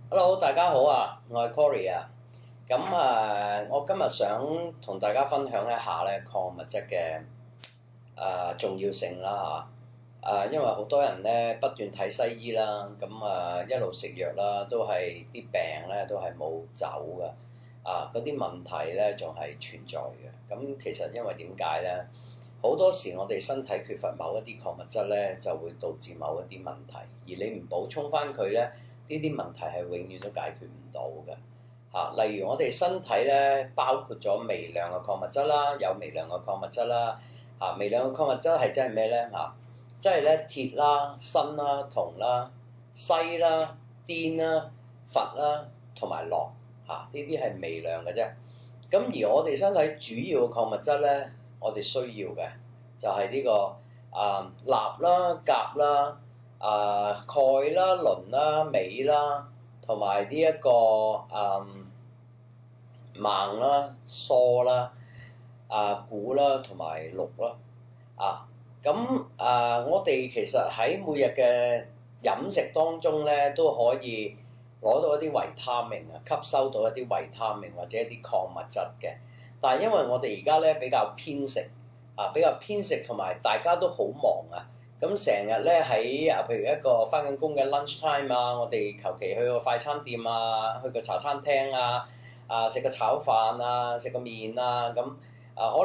Hello，大家好啊，我係 Cory 啊。我今日想同大家分享一下咧礦物質嘅重要性啦嚇。因為好多人咧不斷睇西醫啦，一路食藥啦，都係啲病咧都係冇走㗎。嗰啲問題咧仲係存在嘅。咁其實因為點解咧？好多時我哋身體缺乏某一啲礦物質咧，就會導致某一啲問題，而你唔補充翻佢咧，呢啲問題係永遠都解決唔到嘅嚇。例如我哋身體咧，包括咗微量嘅礦物質啦，有微量嘅礦物質啦嚇。微量嘅礦物質係真係咩咧嚇？即係咧鐵啦、鋅啦、銅啦、硒啦、碘啦、氟啦同埋鉻嚇，呢啲係微量嘅啫。咁而我哋身體主要嘅礦物質咧，我哋需要嘅就係呢個鈉啦、鉀啦、鈣啦、磷啦、鎂啦，同埋呢一個錳啦、砻啦、鈷啦同埋氯啦。我哋其實喺每日嘅飲食當中咧，都可以攞到一啲維他命啊，吸收到一啲維他命或者一啲礦物質嘅。但係因為我哋而家咧比較偏食同埋大家都好忙啊，咁成日咧喺譬如一個返緊工嘅 lunch time 啊，我哋求其去個快餐店啊，去個茶餐廳啊，食個炒飯啊，食個麵啊，可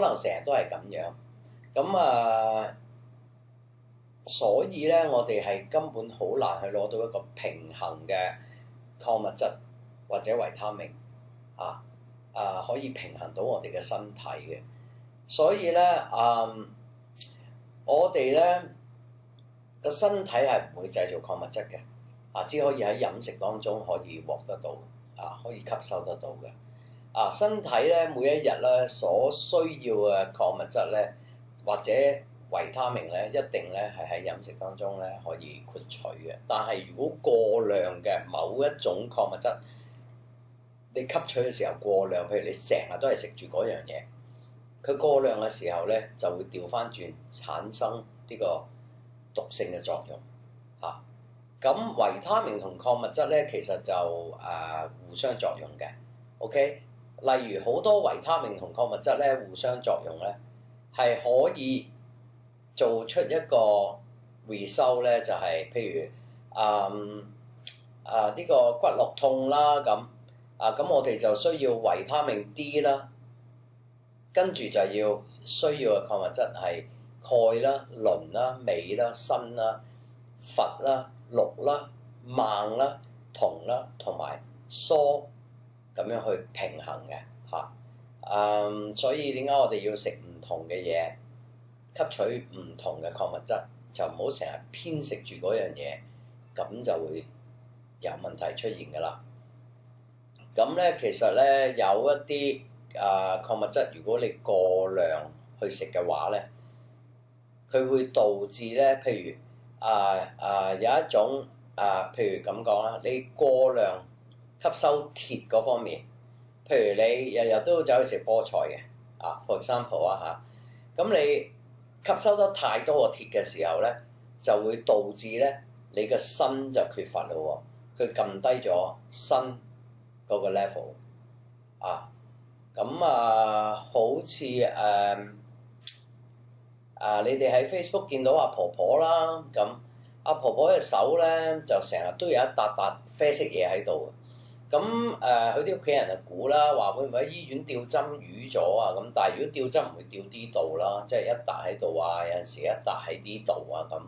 能成日都係咁樣，所以咧我哋係根本好難去攞到一個平衡嘅礦物質或者維他命可以平衡到我哋嘅身體嘅。所以咧我哋咧個身體係唔會製造礦物質嘅，只可以喺飲食當中可以獲得到，可以吸收得到嘅。身體咧每一日咧所需要嘅礦物質咧或者維他命咧，一定咧係喺飲食當中咧可以獲取嘅。但係如果過量嘅某一種礦物質，你吸取嘅時候過量，譬如你成日都係食住嗰樣嘢，佢過量嘅時候咧就會調翻轉產生呢個毒性嘅作用嚇。咁維他命同礦物質咧其實就互相作用嘅。OK， 例如好多維他命同礦物質咧互相作用咧，係可以做出一個 result 咧，就係譬如呢個骨骼痛啦咁我哋就需要維他命 D 啦，跟住就要需要嘅礦物質係鈣啦、磷啦、鎂啦、鋅啦、氟啦、氯啦、錳啦、銅啦同埋砻咁樣去平衡嘅嚇。所以點解我哋要食唔同嘅嘢，吸取唔同嘅礦物質，就唔好成日偏食住嗰樣嘢，咁就會有問題出現㗎啦。咁咧其實咧有一啲礦物質，如果你過量去食嘅話咧，佢會導致咧，譬如有一種譬如咁講啦，你過量吸收鐵嗰方面，譬如你日日都走去食菠菜嘅for example 咁你吸收得太多個鐵嘅時候咧，就會導致咧你嘅鋅就缺乏咯喎，佢撳低咗鋅嗰個 level 好似你哋喺 Facebook 見到阿婆婆啦，咁阿婆婆嘅手咧就成日都有一笪笪啡色嘢喺度，佢啲屋企人就估啦，話會唔會喺醫院吊針瘀咗啊？咁但係如果吊針唔會吊呢度啦，即係一笪喺度啊，有陣時一笪喺呢度啊咁，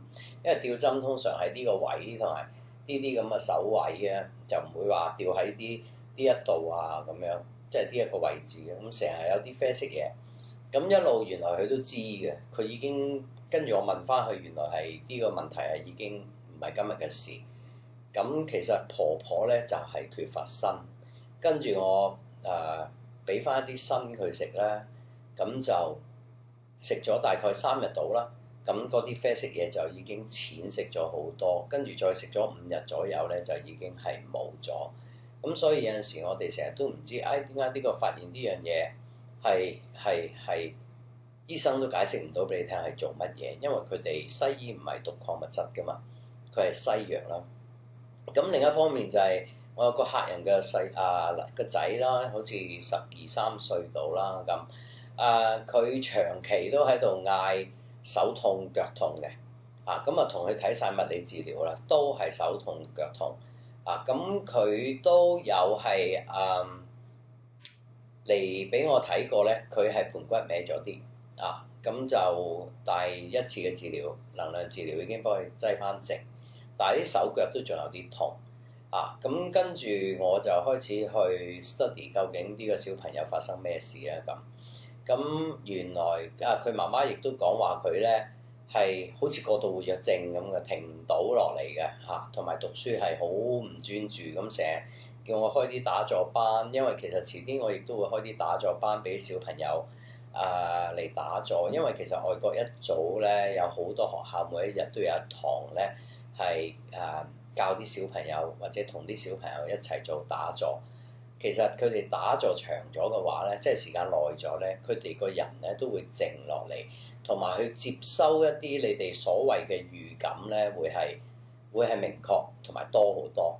因為吊針通常喺呢個位同埋呢啲咁嘅手位啊，就唔會話吊喺呢一度啊咁樣，即係呢一個位置嘅，咁成日有啲啡色嘢，咁一路原來佢都知嘅，佢已經跟住我問翻佢，原來係呢個問題係已經唔係今日嘅事。咁其實婆婆咧就係缺乏鋅，跟住我俾翻一啲鋅佢食啦，咁就食咗大概3日到啦，咁嗰啲啡色嘢就已經淺色咗好多，跟住再食咗5日左右咧就已經係冇咗。咁所以有陣時我哋成日都唔知，點解呢個發現呢樣嘢係醫生都解釋唔到俾你聽係做乜嘢，因為佢哋西醫唔係讀礦物質噶嘛，佢係西藥啦。咁另一方面就係我有個客人嘅個仔啦，好似12、13歲到啦咁。佢長期都喺度嗌手痛腳痛嘅。咁啊同佢睇晒物理治療啦，都係手痛腳痛。咁佢都有係嚟俾我睇過咧，佢係盤骨歪咗啲。咁就第一次嘅治療，能量治療已經幫佢擠翻直，但係啲手腳都仲有啲痛。咁跟住我就開始去 study 究竟呢個小朋友發生咩事啊咁原來佢媽媽亦都講話佢咧係好似過度活躍症咁嘅，停唔到落嚟嘅同埋讀書係好唔專注咁，成日叫我開啲打坐班，因為其實遲啲我亦都會開啲打坐班俾小朋友嚟打坐，因為其實外國一早咧有好多學校每一日都有一堂咧係教啲小朋友或者同啲小朋友一齊做打坐。其實佢哋打坐長咗嘅話咧，即係時間耐咗咧，佢哋個人咧都會靜落嚟，同埋去接收一啲你哋所謂嘅預感咧，會係明確同埋多好多。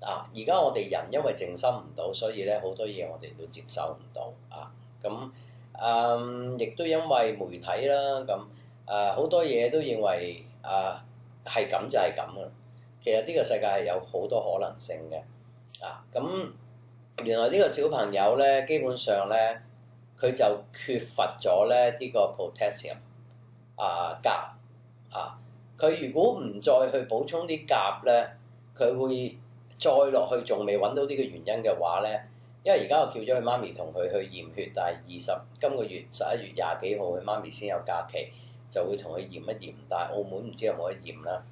而家我哋人因為靜心唔到，所以咧好多嘢我哋都接收唔到亦都因為媒體啦好多嘢都認為係咁就係咁啦。其實呢個世界係有好多可能性嘅。原來呢個小朋友咧，基本上咧佢就缺乏咗咧呢個 potassium 鉀佢如果唔再去補充啲鉀咧，佢會再落去仲未揾到呢個原因嘅話咧，因為而家我叫咗佢媽咪同佢去驗血，但係今個月11月廿幾號佢媽咪先有假期，就會同佢驗一驗，但係澳門唔知有冇得驗啦。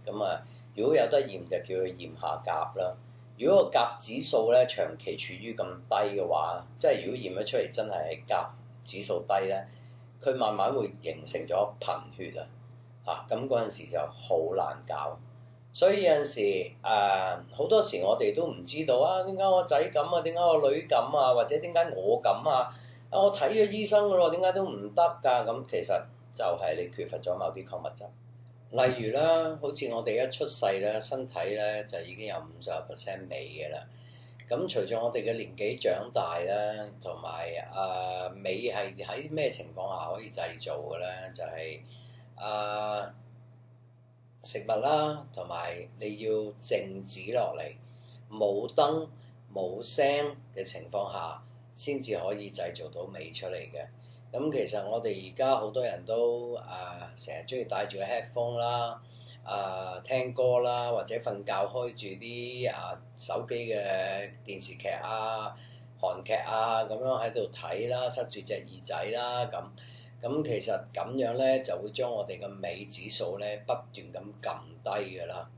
如果有得驗就叫佢驗下鉀啦。如果個鉀指數咧長期處於咁低嘅話，即係如果驗咗出嚟真係鉀指數低咧，佢慢慢會形成咗貧血咁嗰陣時就好難搞。所以有陣時好多時我哋都唔知道點解我仔咁點解我女咁或者點解我咁我睇咗醫生㗎咯，點解都唔得㗎？咁其實就係你缺乏咗某啲礦物質。例如啦，好似我哋一出世咧，身體咧就已經有50% 鎂嘅啦。咁隨住我哋嘅年紀長大啦，同埋鎂係喺咩情況下可以製造嘅咧？就係食物啦，同埋你要靜止落嚟，冇燈冇聲嘅情況下，先至可以製造到鎂出嚟嘅。咁其實我哋而家好多人都成日中意戴住個 headphone 啦，聽歌啦，或者瞓覺開住啲手機嘅電視劇韓劇咁樣喺度睇啦，塞住隻耳仔啦咁其實咁樣咧就會將我哋嘅鎂指數咧不斷咁撳低㗎啦。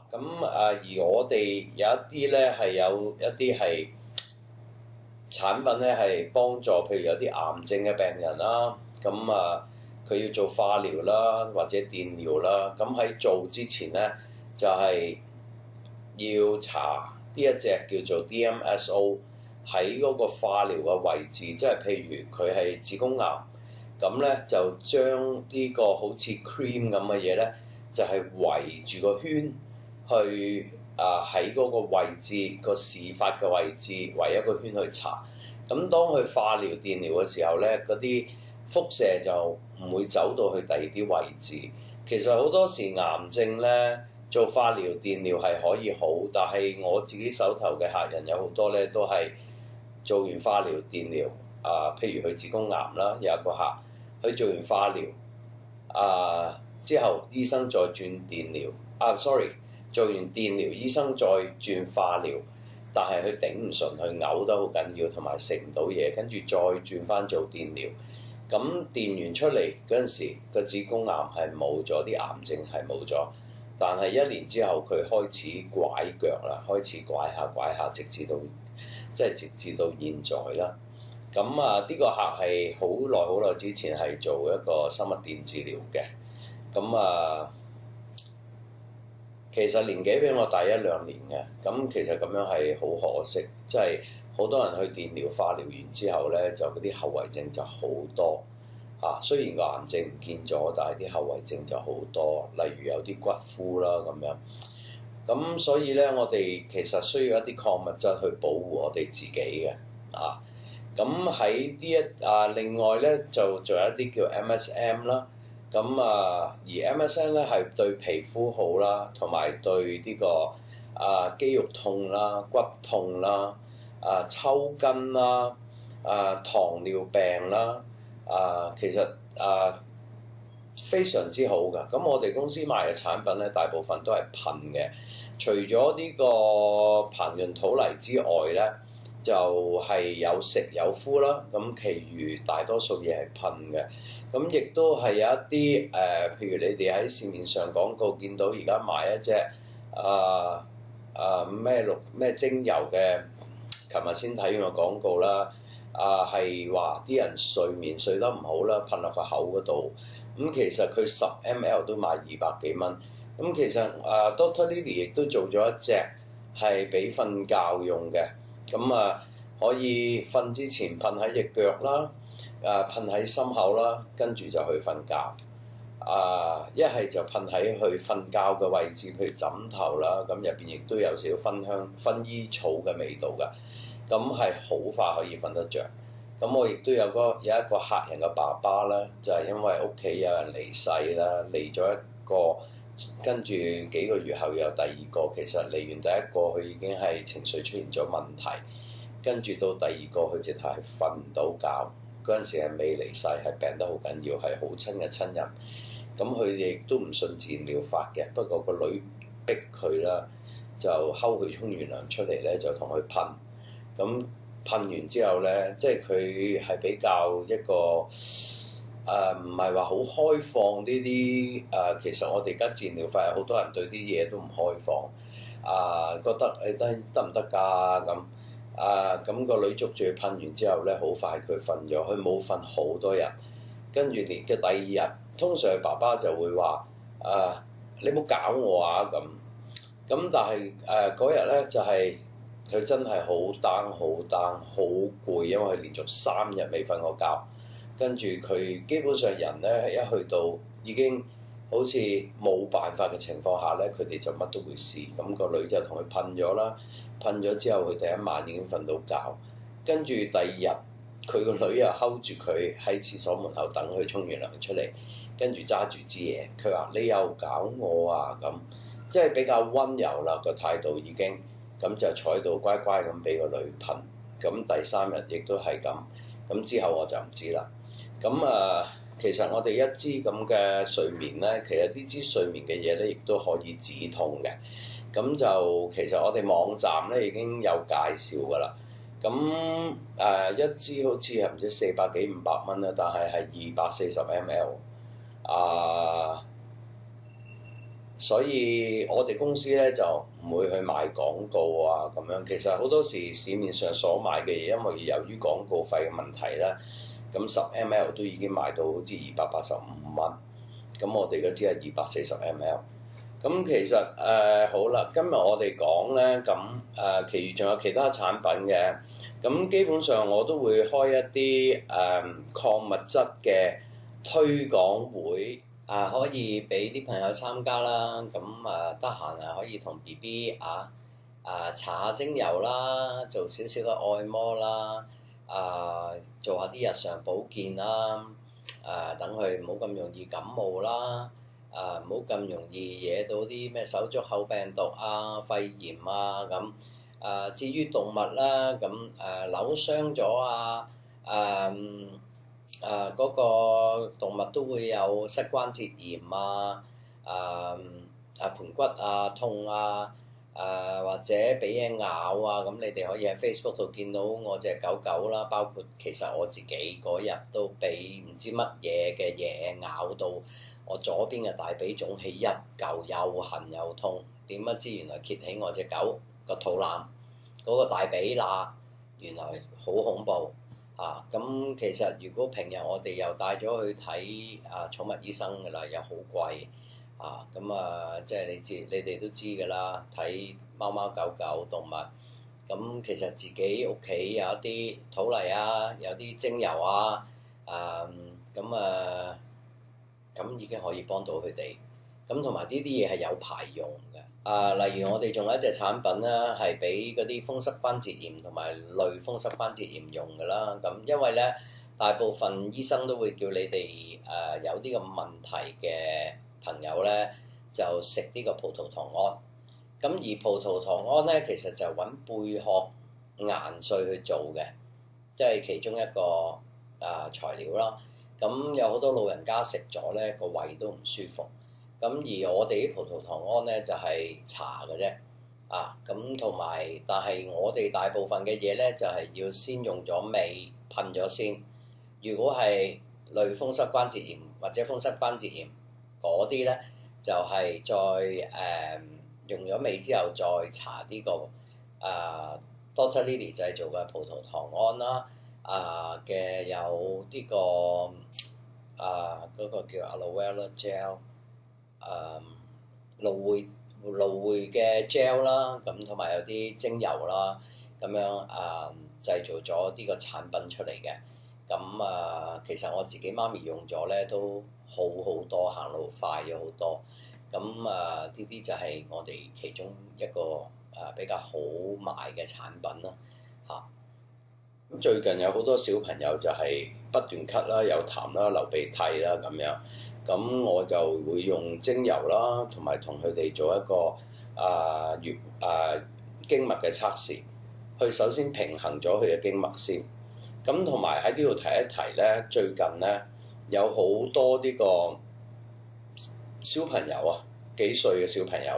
而我哋有一啲咧係有一啲係產品咧係幫助，譬如有啲癌症嘅病人啦，佢要做化療啦，或者電療啦。咁喺做之前咧，就係要查呢一隻叫做 DMSO 喺嗰個化療嘅位置，即係譬如佢係子宮癌，咁咧就將呢個好似 cream 咁嘅嘢咧，就係圍住個圈去。喺嗰個位置個事發嘅位置圍一個圈去查，咁當佢化療電療嘅時候咧，嗰啲輻射就唔會走到去第二啲位置。其實好多時癌症咧做化療電療係可以好，但係我自己手頭嘅客人有好多咧都係做完化療電療譬如佢子宮癌啦，有一個客佢做完化療之後，醫生再轉電療做完電療，醫生再轉化療，但係佢頂唔順，佢嘔得好緊要，同埋食唔到嘢，跟住再轉翻做電療。咁電完出嚟嗰陣時，個子宮癌係冇咗，啲癌症係冇咗，但係1年之後佢開始拐腳啦，開始拐下，直至到現在啦。呢個客係好耐之前係做一個生物電治療嘅，其實年紀比我大1-2年嘅，其實咁樣係好可惜，即係好多人去電療化療完之後咧，就嗰啲後遺症就好多雖然個癌症唔見咗，但係啲後遺症就好多，例如有啲骨枯啦咁樣。咁所以咧，我哋其實需要一啲礦物質去保護我哋自己嘅啊。咁喺另外咧就仲有一啲叫 MSM 啦。咁而 MSM 咧係對皮膚好啦，同埋對呢個肌肉痛啦、骨痛啦、抽筋啦、糖尿病啦，其實非常之好㗎。咁我哋公司賣嘅產品咧，大部分都係噴嘅。除咗呢個膨潤土泥之外咧，就係有食有敷啦。咁其餘大多數嘢係噴嘅。咁亦都係有一啲譬如你哋喺市面上廣告見到而家賣一隻咩精油嘅，琴日先睇完個廣告啦。係話啲人睡眠睡得唔好啦，噴落個口嗰度。咁其實佢10 ml 都賣200幾蚊。咁其實Dr. Lily 亦都做咗一隻係俾瞓覺用嘅。咁可以瞓之前噴喺隻腳啦，噴喺心口啦，跟住就去瞓覺。一係就噴喺去瞓覺嘅位置，譬如枕頭啦，咁入邊亦都有少少薰衣草嘅味道㗎。咁係好快可以瞓得着。咁我亦都有一個客人嘅爸爸啦，就係因為屋企有人離世啦，離咗一個，跟住幾個月後有第二個。其實離完第一個佢已經係情緒出現咗問題，跟住到第二個佢直頭係瞓唔到覺。嗰陣時係未離世，係病得好緊要，係好親嘅親人。咁佢亦都唔信自然療法嘅，不過個女逼佢啦，就睺佢沖完涼出嚟咧，就同佢噴。咁噴完之後咧，即係佢係比較一個唔係話好開放呢啲其實我哋而家自然療法有好多人對啲嘢都唔開放覺得得唔得㗎咁咁個女捉住佢噴完之後咧，好快佢瞓咗，佢冇瞓好多日，跟住連嘅第二日，通常佢爸爸就會話你冇搞我啊咁，但係嗰日咧就係、佢真係好 down 好攰，因為佢連續3日未瞓過覺，跟住佢基本上人咧一去到已經好似冇辦法嘅情況下咧，佢哋就乜都會試。咁個女就同佢噴咗啦，噴咗之後佢第一晚已經瞓到覺，跟住第二日佢個女又睺住佢喺廁所門口等佢沖完涼出嚟，跟住揸住支嘢，佢話你又搞我啊咁，即係比較溫柔啦個態度已經。咁就坐喺度乖乖咁俾個女噴，咁第3日亦都係咁，咁之後我就唔知啦。咁其實我哋一支咁嘅睡眠咧，其實呢支睡眠嘅嘢咧，亦都可以止痛嘅。咁就其實我哋網站咧已經有介紹㗎啦。咁一支好似係唔知400幾500蚊啦，但係240 ml 所以我哋公司咧就唔會去賣廣告啊咁樣。其實好多時市面上所賣嘅嘢，因為由於廣告費嘅問題咧，咁10 ml 都已經賣到好似285蚊。咁我哋嗰支係240 ml。咁其實好啦，今日我哋講咧，咁其餘仲有其他產品嘅。咁基本上我都會開一啲礦物質嘅推廣會。可以俾啲朋友參加啦，咁得閒可以同 BB 搽下精油啦，做少少嘅按摩啦，做下啲日常保健啦，等佢唔好咁容易感冒啦，唔好咁容易惹到啲咩手足口病毒肺炎咁。至於動物啦，咁扭傷咗嗰個動物都會有膝關節炎盤骨痛或者俾嘢咬咁你哋可以喺 Facebook 度見到我隻狗狗啦，包括其實我自己嗰日都俾唔知乜嘢嘅嘢咬到我左邊嘅大髀腫起一嚿，又痕又痛，點不知原來揭起我隻狗個肚腩嗰個大髀罅，原來好恐怖。咁其實如果平日我哋又帶咗去睇寵物醫生㗎啦，又好貴即係你哋都知㗎啦，睇貓貓狗狗動物，咁其實自己屋企有一啲土泥有啲精油咁已經可以幫到佢哋。咁同埋呢啲嘢係有排用嘅。例如我哋仲有一隻產品咧，係俾嗰啲風濕關節炎同埋類風濕關節炎用㗎啦。咁因為咧，大部分醫生都會叫你哋有呢個問題嘅朋友咧，就食呢個葡萄糖胺。咁而葡萄糖胺咧，其實就揾貝殼研碎去做嘅，即係其中一個材料啦。咁有好多老人家食咗咧，個胃都唔舒服。咁而我哋啲葡萄糖胺咧就係搽嘅啫，咁同埋，但係我哋大部分嘅嘢咧就係要先用咗味噴咗先。如果係類風濕關節炎或者風濕關節炎嗰啲咧，就係再用咗味之後再搽呢個Dr. Lily 製造嘅葡萄糖胺啦，嘅有呢個嗰個叫 Aloe Vera Gel。蘆薈嘅 gel 啦，咁同埋有啲精油啦，咁樣製造咗呢個產品出嚟嘅。咁其實我自己媽咪用咗咧都好多，行路快咗好多。咁呢啲就係我哋其中一個比較好賣嘅產品啦，咁最近有好多小朋友就係不斷咳啦、有痰啦、流鼻涕啦咁樣。咁我就會用精油啦，同埋同佢哋做一個經脈嘅測試，去首先平衡咗佢嘅經脈先。咁同埋喺呢度提一提咧，最近咧有好多呢個小朋友幾歲嘅小朋友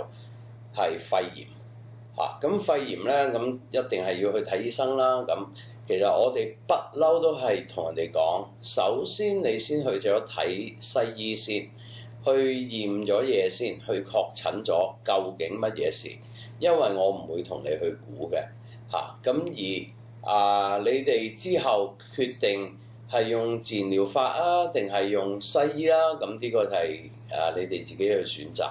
係肺炎咁肺炎咧，咁一定係要去睇醫生啦。咁其實我哋不嬲都係同人哋講，首先你先去咗睇西醫先，去驗咗嘢先，去確診咗究竟乜嘢事。因為我唔會同你去估嘅咁而你哋之後決定係用自然療法定係用西醫啦。咁呢個係你哋自己去選擇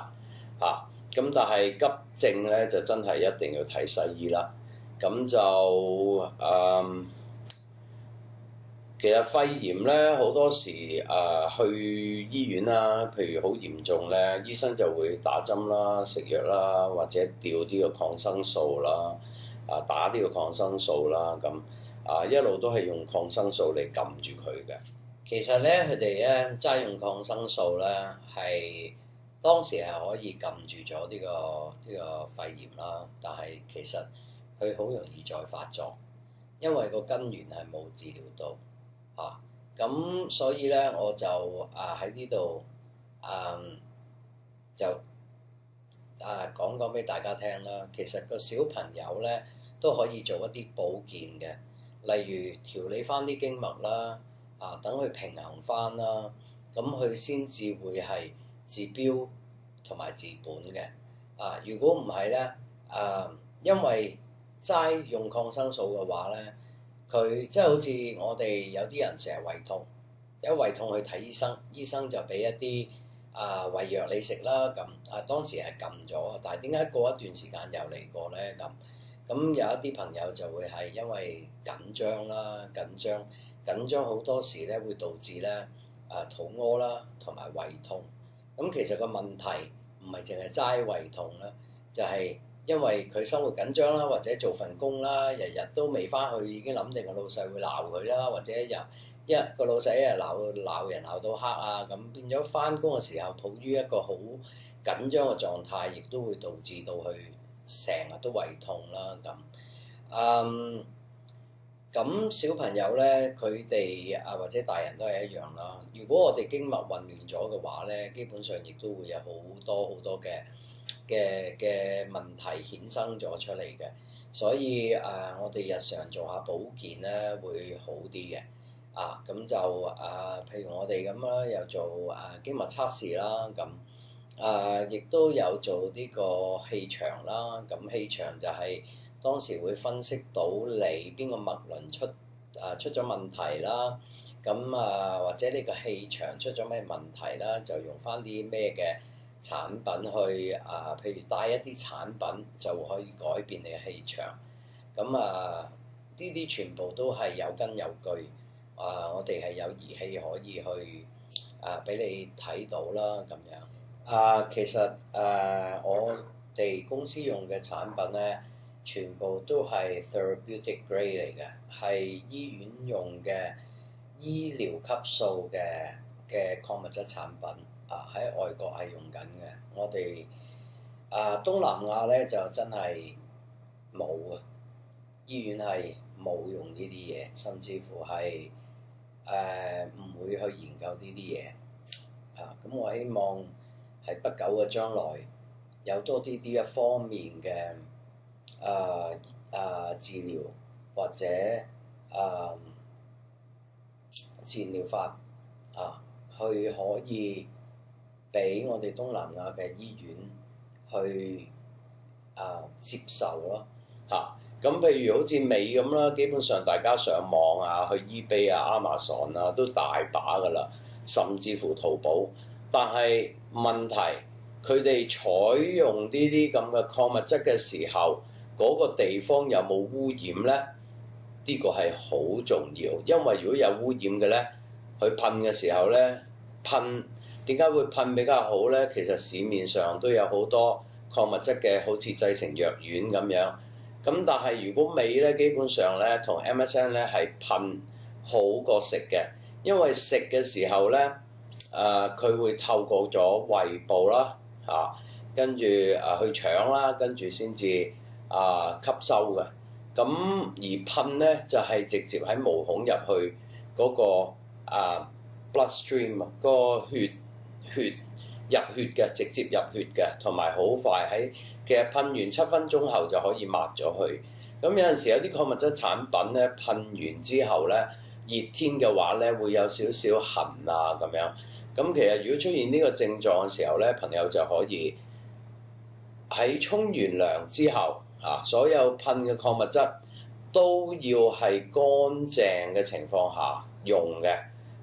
咁但係急症咧就真係一定要睇西醫啦。咁就其實肺炎咧好多時去醫院啦，譬如好嚴重咧，醫生就會打針啦、食藥啦，或者吊呢個抗生素啦、打呢個抗生素啦，咁一路都係用抗生素嚟撳住佢嘅。其實咧，佢哋咧齋用抗生素咧係當時係可以撳住咗呢個肺炎啦，但係其實佢好容易再發作，因為個根源係冇治療到咁所以咧我就喺呢度就講俾大家聽啦。其實個小朋友咧都可以做一啲保健嘅，例如調理翻啲經脈啦，等佢平衡翻啦，咁佢先至會係治標同埋治本嘅。如果唔係咧，因為齋用抗生素嘅話咧，佢即係好似我哋有啲人成日胃痛，一胃痛去睇醫生，醫生就俾一啲胃藥你食啦。咁當時係撳咗，但係點解過一段時間又嚟過咧？咁有一啲朋友就會係因為緊張啦，緊張好多時咧會導致咧肚屙啦，同埋胃痛。咁其實個問題唔係淨係齋胃痛啦，就係因為佢生活緊張啦，或者做份工啦，日日都未翻去，已經諗定個老細會鬧佢啦，或者個老細一日鬧人鬧到黑咁變咗翻工嘅時候，抱於一個好緊張嘅狀態，亦都會導致到佢成日都胃痛啦。咁小朋友咧，佢哋或者大人都係一樣啦。如果我哋經脈混亂咗嘅話咧，基本上亦都會有好多嘅問題衍生咗出嚟嘅。所以我哋日常做下保健咧會好啲嘅。咁就譬如我哋咁啦，又做經脈測試啦，咁亦都有做呢個氣場啦。咁氣場就係當時會分析到你邊個脈輪出咗問題啦。咁或者你個氣場出咗咩問題啦，就用翻啲咩嘅產品去譬如帶一啲產品就可以改變你嘅氣場。咁呢啲全部都係有根有據。我哋係有儀器可以去俾你睇到啦，咁樣。其實我哋公司用嘅產品咧，全部都係 therapeutic grade 嚟嘅，係醫院用嘅醫療級數嘅礦物質產品喺外國係用緊嘅。我哋東南亞咧就真係冇啊，醫院係冇用呢啲嘢，甚至乎係唔會去研究呢啲嘢咁我希望喺不久嘅將來有多啲呢一方面嘅治療或者治療法去可以俾我哋東南亞嘅醫院去接受咯咁譬如好似美咁啦，基本上大家上網去 eBay Amazon 都大把噶啦，甚至乎淘寶。但係問題，佢哋採用呢啲咁嘅礦物質嘅時候，嗰個地方有冇污染咧？呢個係好重要，因為如果有污染嘅咧，佢噴嘅時候咧，點解會噴比較好咧？其實市面上都有好多礦物質嘅，好似製成藥丸咁樣。咁但係如果美咧，基本上咧同 MSN 咧係噴好過食嘅，因為食嘅時候咧，佢會透過咗胃部啦，跟住去腸啦，跟住先至吸收嘅。咁而噴咧就係直接喺毛孔入去嗰個bloodstream 嗰個血入血嘅，直接入血嘅，同埋好快其實噴完7分鐘後就可以抹咗去。咁有陣時有啲礦物質產品咧噴完之後咧，熱天嘅話咧會有少少痕咁樣。咁其實如果出現呢個症狀嘅時候咧，朋友就可以喺沖完涼之後所有噴嘅礦物質都要係乾淨嘅情況下用嘅。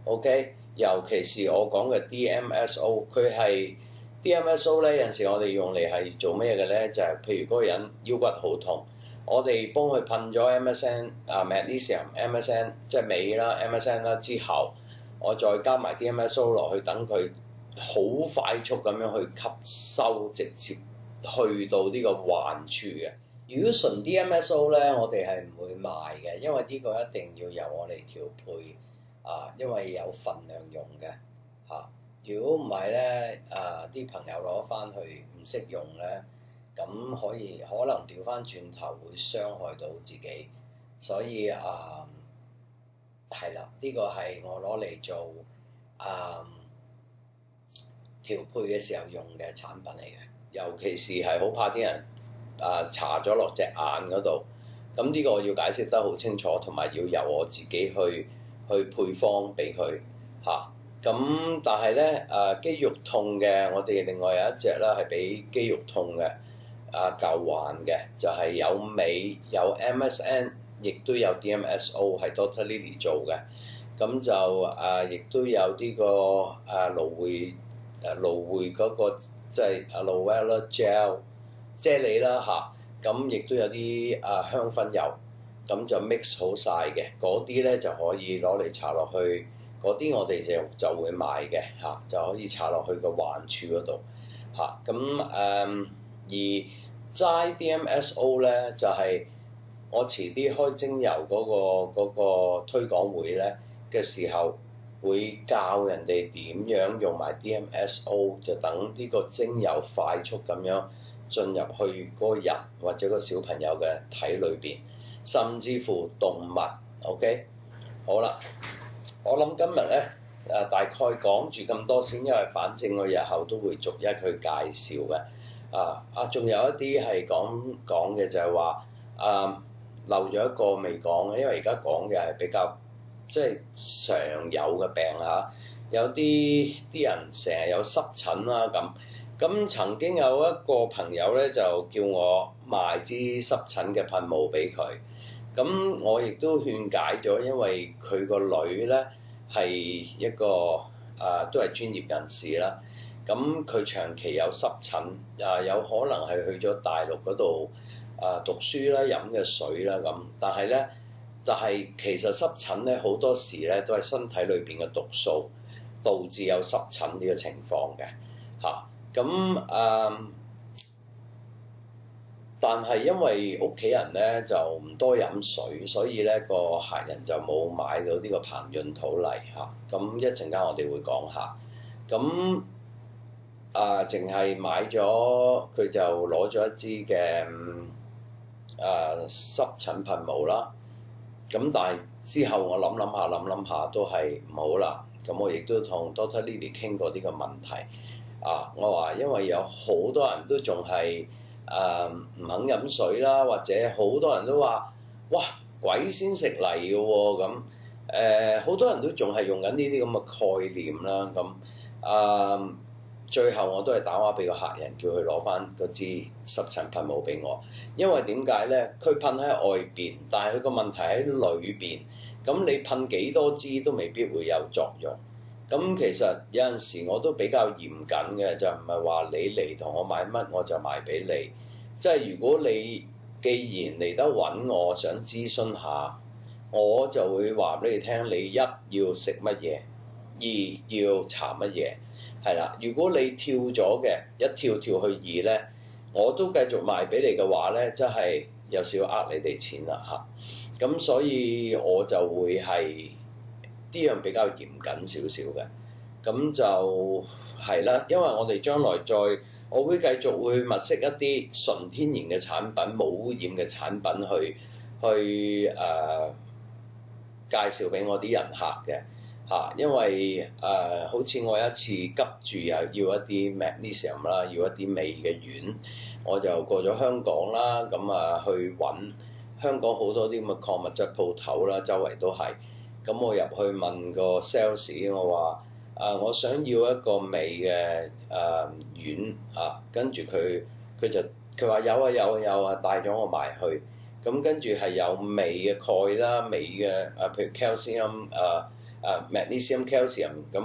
OK， 尤其是我講嘅 DMSO， 佢係。DMSO 咧有陣時我哋用嚟係做咩嘅咧？就係譬如嗰個人腰骨好痛，我哋幫佢噴咗 MSN Magnesium MSN 即係鎂啦 MSN 啦之後，我再加埋 DMSO 落去，等佢好快速咁樣去吸收，直接去到呢個患處嘅。如果純 DMSO 咧，我哋係唔會賣嘅，因為呢個一定要由我哋調配因為有份量用嘅如果唔係咧，啲朋友攞翻去唔識用咧，咁可能調翻轉頭會傷害到自己，所以係啦，呢個係我攞嚟做調配嘅時候用嘅產品嚟嘅，尤其是係好怕啲人搽咗落隻眼嗰度，咁呢個我要解釋得好清楚，同埋要由我自己去配方俾佢咁但係咧肌肉痛嘅，我哋另外有一隻啦，係俾肌肉痛嘅舊患嘅，就係有鎂有 MSN， 亦都有 DMSO 係 Dr. Lily 做嘅。咁就亦都有呢個蘆薈嗰個即係 aloe vera gel 啫喱啦咁亦都有啲香薰油，咁就 mix 好晒嘅，嗰啲咧就可以攞嚟搽落去。嗰啲我哋就會買嘅就可以搽落去個患處嗰度咁而齋 DMSO 咧就係我遲啲開精油嗰個推廣會咧嘅時候，會教人哋點樣用埋 DMSO， 就等呢個精油快速咁樣進入去嗰個人或者個小朋友嘅體裏邊，甚至乎動物。OK， 好啦。我諗今日咧大概講住咁多先，因為反正我日後都會逐一去介紹嘅。仲有一啲係講嘅就係話漏咗一個未講嘅，因為而家講嘅係比較即係常有嘅病有啲人成日有濕疹啦咁曾經有一個朋友咧就叫我賣支濕疹嘅噴霧俾佢。咁我亦都勸解咗，因為佢個女咧係一個都係專業人士啦。咁佢長期有濕疹，有可能係去咗大陸嗰度讀書啦、飲嘅水啦咁。但係其實濕疹咧好多時咧都係身體裏邊嘅毒素導致有濕疹呢個情況嘅但係因為屋企人咧就唔多飲水，所以咧個客人就冇買到呢個膨潤土泥嚇。咁一陣間我哋會講下。咁淨係買咗佢就攞咗一支嘅濕疹噴霧啦。咁但係之後我諗下都係唔好啦。咁我亦都同 Dr. Lily 傾過呢個問題。我話因為有好多人都仲係唔肯飲水啦，或者好多人都話哇鬼先食泥嘅喎咁。好多人都仲係用緊呢啲咁嘅概念啦。咁最後我都係打電話俾個客人，叫佢攞翻嗰支濕疹噴霧俾我。因為點解咧？佢噴喺外邊，但係佢個問題喺裏邊。咁你噴幾多支都未必會有作用。咁其實有陣時我都比較嚴謹嘅，就唔係話你嚟同我買乜我就賣俾你。即係如果你既然嚟得揾我，想諮詢下，我就會話俾你聽，你一要食乜嘢，二要搽乜嘢。係啦，如果你跳咗嘅一跳去二咧，我都繼續賣俾你嘅話咧，真係有少呃你哋錢啦嚇。咁所以我就會係呢樣比較嚴謹少少嘅。咁就係啦，因為我哋將來我會繼續會物色一啲純天然嘅產品、冇污染嘅產品去介紹俾我啲人客嘅。因為好似我一次急住又要一啲 magnesium 啦，要一啲鎂嘅丸，我就過咗香港啦，咁去揾香港好多啲咁嘅礦物質鋪頭啦，周圍都係。咁我入去問個 sales， 我話我想要一個鎂嘅丸跟住佢話有啊，帶咗我埋去。咁跟住係有鎂嘅鈣啦，鎂嘅譬如 calcium magnesium calcium 咁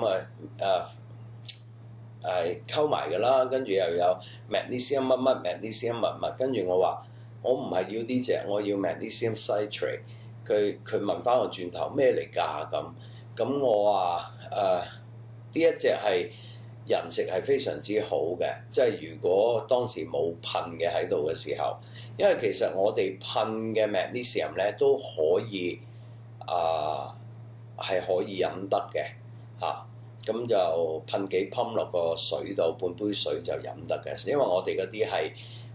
溝埋㗎啦，跟住又有 magnesium 乜 magnesium 乜，跟住我話我唔係要呢隻，我要 magnesium citrate。佢問翻我轉頭咩嚟㗎咁我話呢一隻係人食係非常之好嘅，即係如果當時冇噴嘅喺度嘅時候，因為其實我哋噴嘅 magnesium 咧都可以係可以飲得嘅咁就噴幾泵落個水度，半杯水就飲得嘅。因為我哋嗰啲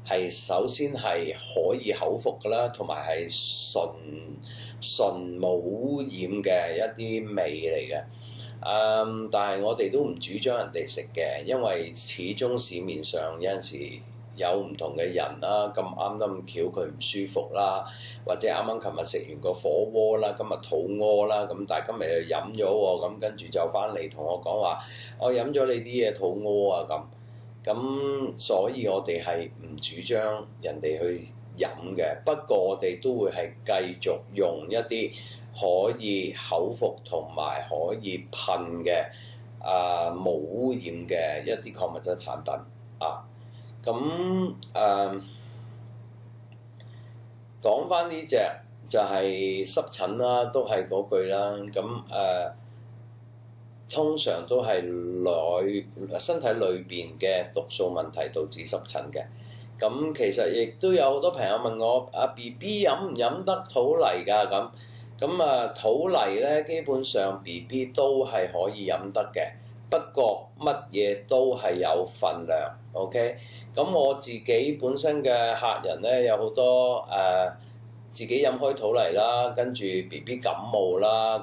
係首先係可以口服㗎啦，同埋係純冇污染嘅一啲味嚟嘅。但係我哋都唔主張人哋食嘅，因為始終市面上有陣時有唔同嘅人啦，咁啱得咁巧佢唔舒服啦，或者啱啱琴日食完個火鍋啦，今日肚屙啦，咁但係今日又飲咗喎，咁跟住就翻嚟同我講話，我飲咗你啲嘢肚屙啊咁，所以我哋係唔主張人哋去飲嘅。不過我哋都會係繼續用一啲可以口服同埋可以噴嘅無污染嘅一啲礦物質產品講翻呢隻就係濕疹啦，都係嗰句啦。通常都係身體裏邊嘅毒素問題導致濕疹嘅。咁其實亦都有好多朋友問我BB 飲唔飲得土泥㗎咁土泥咧基本上 BB 都係可以飲得嘅，不過乜嘢都係有份量 ，OK？咁我自己本身嘅客人咧有好多自己飲開土泥啦，跟住 BB 感冒啦，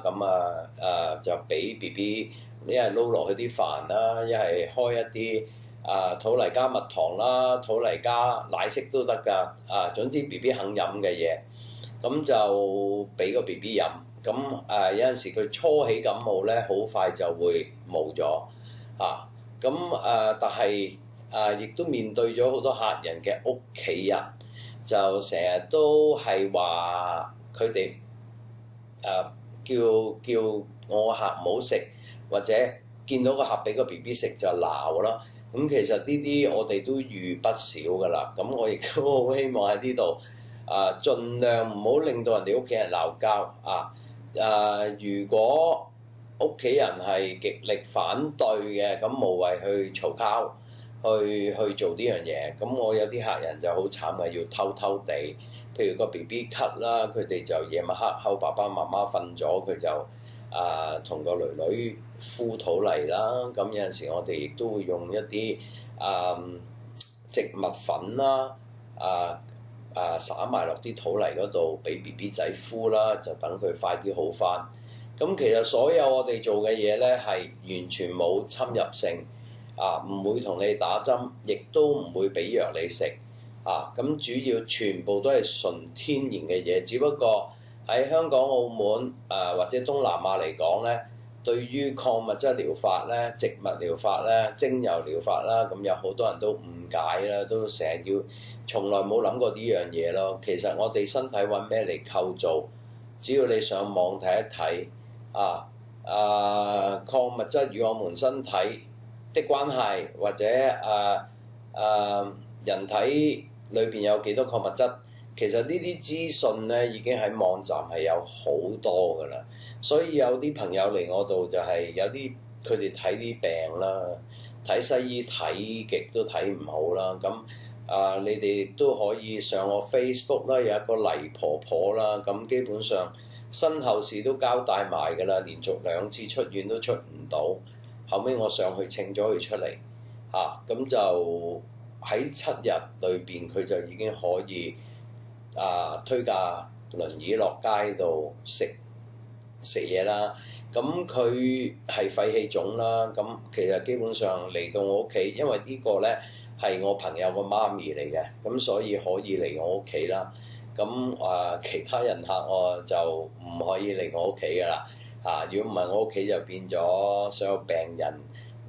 就俾 BB 一係撈落去啲飯啦，一係開一啲土泥加蜜糖啦，土泥加奶昔都得㗎，總之 BB 肯飲嘅嘢，咁就俾個 BB 飲。咁有陣時佢初起感冒咧，好快就會冇咗但係亦都面對咗好多客人嘅屋企人，就成日都係話佢哋叫我客唔好食，或者見到個客俾個 BB 食就鬧啦。咁其實呢啲我哋都遇不少噶啦。咁我亦都好希望喺呢度盡量唔好令到人哋屋企人鬧交如果屋企人係極力反對嘅，咁無謂去嘈交去做呢樣嘢。咁我有啲客人就好慘嘅，要偷偷地，譬如個 BB 咳啦，佢哋就夜晚黑後爸爸媽媽瞓咗，佢就同個女女敷土泥啦。咁有陣時我哋亦都會用一啲植物粉啦，灑埋落啲土泥嗰度俾 BB 仔敷啦，就等佢快啲好返。咁其實所有我哋做嘅嘢咧係完全冇侵入性，唔會同你打針，亦都唔會俾藥你食，咁主要全部都係純天然嘅嘢。只不過喺香港、澳門或者東南亞嚟講咧，對於礦物質療法咧、植物療法咧、精油療法啦，咁有好多人都誤解啦，都成日要，從來冇諗過呢樣嘢咯。其實我哋身體揾咩嚟構造，只要你上網睇一睇。礦物質與我們身體的關係，或者人體裏邊有幾多礦物質，其實呢啲資訊咧已經喺網站係有好多噶啦。所以有啲朋友嚟我度就係有啲佢哋睇啲病啦，睇西醫睇極都睇唔好啦。咁你哋都可以上我 Facebook 啦，有一個黎婆婆啦，咁基本上。身後事都交代埋㗎啦，連續2次出院都出唔到，後尾我上去請咗佢出嚟，咁就喺7日裏邊佢就已經可以推架輪椅落街度食嘢啦。咁佢係肺氣腫啦，咁其實基本上嚟到我屋企，因為呢個咧係我朋友個媽咪嚟嘅，咁所以可以嚟我屋企啦。咁其他人客我就唔可以嚟我屋企噶啦，如果唔係我屋企就變咗所有病人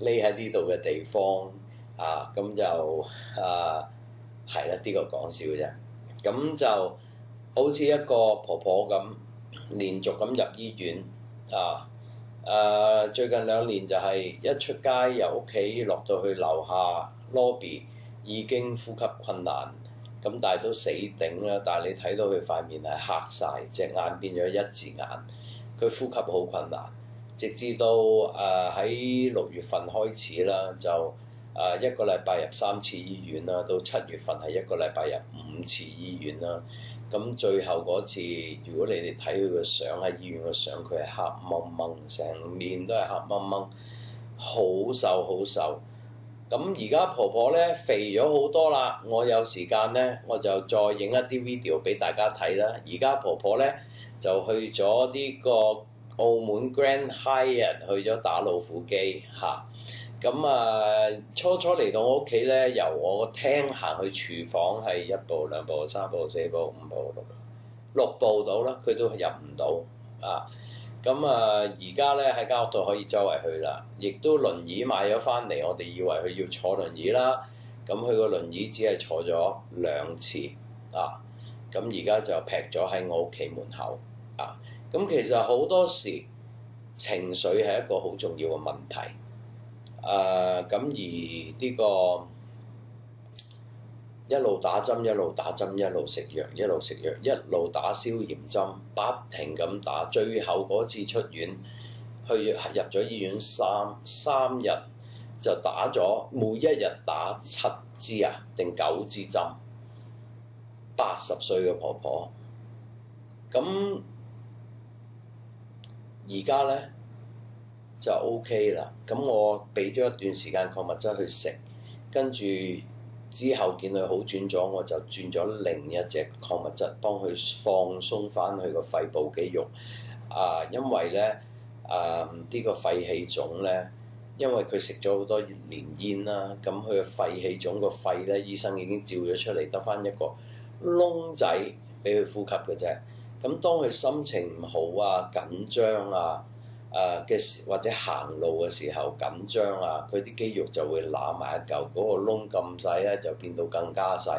匿喺呢度嘅地方，咁就係啦，呢個講笑啫。咁就好似一個婆婆咁，連續咁入醫院，最近2年就係一出街由屋企落到去樓下 lobby 已經呼吸困難。咁但係都死頂啦！但係你睇到佢塊面係黑晒，隻眼變咗1字眼，佢呼吸好困難。直至到喺6月份開始啦，就1個禮拜入3次醫院啦，到7月份係1個禮拜入5次醫院啦。咁最後嗰次，如果你哋睇佢個相喺醫院個相，佢係黑掹掹，成面都係黑掹掹，好瘦好瘦。咁而家婆婆咧肥咗好多啦，我有時間咧我就再影一啲 video 俾大家睇啦。而家婆婆咧就去咗呢個澳門 Grand Hyatt 去咗打老虎機嚇。咁初初嚟到我屋企咧，由我廳行去廚房係1步2步3步4步5步6步到啦，佢都入唔到咁而家咧喺間屋度可以周圍去啦，亦都輪椅買咗翻嚟，我哋以為佢要坐輪椅啦，咁佢個輪椅只係坐咗2次咁而家就劈咗喺我屋企門口咁其實好多時情緒係一個好重要嘅問題咁而呢個一路打針一路打針一路食藥一路食藥一路打消炎針，不停咁打，最後嗰次出院入咗醫院三日就打咗，每一日打7支定9支針，80歲嘅婆婆。咁而家咧就 OK 啦，咁我俾咗一段時間礦物質去食，跟住之後見佢好轉咗，我就轉咗另一隻礦物質幫佢放鬆翻佢個肺部肌肉因為咧呢個肺氣腫咧，因為佢食咗好多年煙啦，咁佢個肺氣腫個肺咧，醫生已經照咗出嚟，得翻一個窿仔俾佢呼吸嘅啫。咁當佢心情唔好緊張嘅或者行路嘅時候緊張佢啲肌肉就會攬埋一嚿，嗰個窿咁細咧就變到更加細。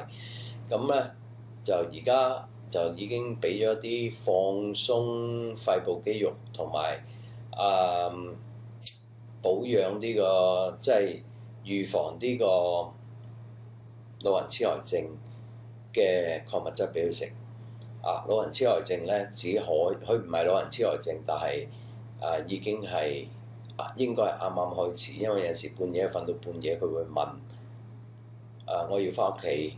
咁咧就而家就已經俾咗啲放鬆肺部肌肉同埋保養呢個即係預防呢個老人痴呆症嘅礦物質俾佢食。老人痴呆症咧佢唔係老人痴呆症，但係已經係應該係啱啱開始，因為有時半夜瞓到半夜佢會問我要翻屋企，